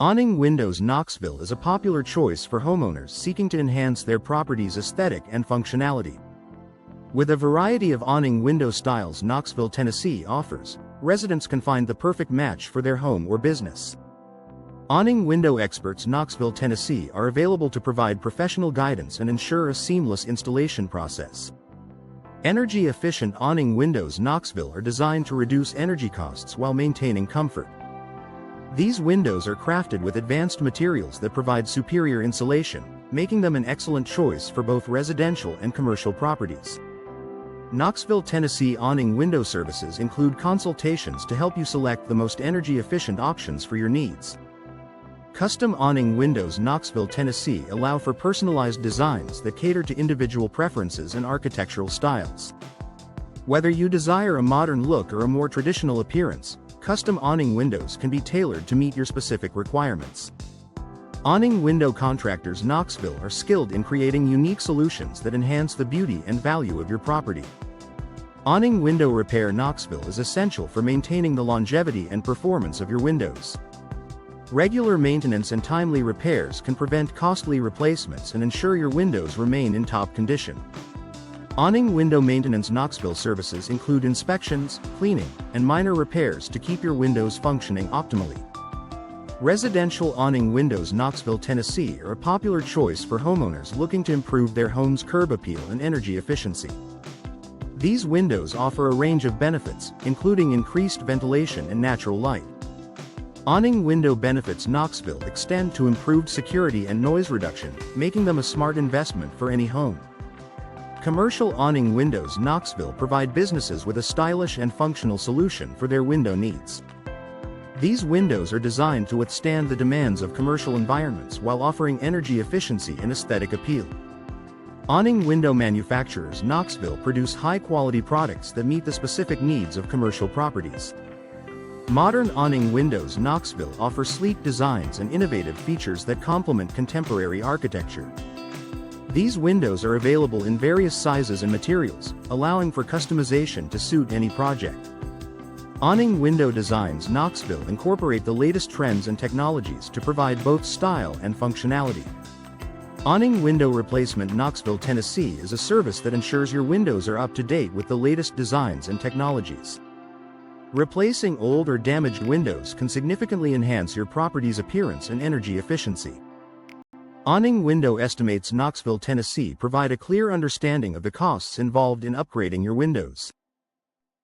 Awning Windows Knoxville is a popular choice for homeowners seeking to enhance their property's aesthetic and functionality. With a variety of awning window styles Knoxville, Tennessee offers, residents can find the perfect match for their home or business. Awning window experts Knoxville, Tennessee are available to provide professional guidance and ensure a seamless installation process. Energy-efficient awning windows Knoxville are designed to reduce energy costs while maintaining comfort. These windows are crafted with advanced materials that provide superior insulation, making them an excellent choice for both residential and commercial properties. Knoxville, Tennessee awning window services include consultations to help you select the most energy-efficient options for your needs. Custom awning windows Knoxville, Tennessee allow for personalized designs that cater to individual preferences and architectural styles. Whether you desire a modern look or a more traditional appearance, custom awning windows can be tailored to meet your specific requirements. Awning window contractors Knoxville are skilled in creating unique solutions that enhance the beauty and value of your property. Awning window repair Knoxville is essential for maintaining the longevity and performance of your windows. Regular maintenance and timely repairs can prevent costly replacements and ensure your windows remain in top condition. Awning window maintenance Knoxville services include inspections, cleaning, and minor repairs to keep your windows functioning optimally. Residential awning windows Knoxville, Tennessee are a popular choice for homeowners looking to improve their home's curb appeal and energy efficiency. These windows offer a range of benefits, including increased ventilation and natural light. Awning window benefits Knoxville extend to improved security and noise reduction, making them a smart investment for any home. Commercial awning windows Knoxville provide businesses with a stylish and functional solution for their window needs. These windows are designed to withstand the demands of commercial environments while offering energy efficiency and aesthetic appeal. Awning window manufacturers Knoxville produce high-quality products that meet the specific needs of commercial properties. Modern awning windows Knoxville offer sleek designs and innovative features that complement contemporary architecture. These windows are available in various sizes and materials, allowing for customization to suit any project. Awning window designs Knoxville incorporate the latest trends and technologies to provide both style and functionality. Awning window replacement Knoxville, Tennessee is a service that ensures your windows are up to date with the latest designs and technologies. Replacing old or damaged windows can significantly enhance your property's appearance and energy efficiency. Awning window estimates Knoxville, Tennessee provide a clear understanding of the costs involved in upgrading your windows.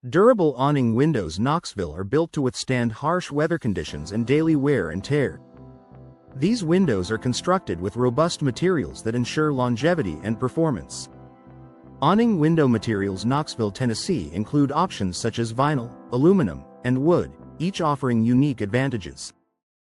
Durable awning windows Knoxville are built to withstand harsh weather conditions and daily wear and tear. These windows are constructed with robust materials that ensure longevity and performance. Awning window materials Knoxville, Tennessee include options such as vinyl, aluminum, and wood, each offering unique advantages.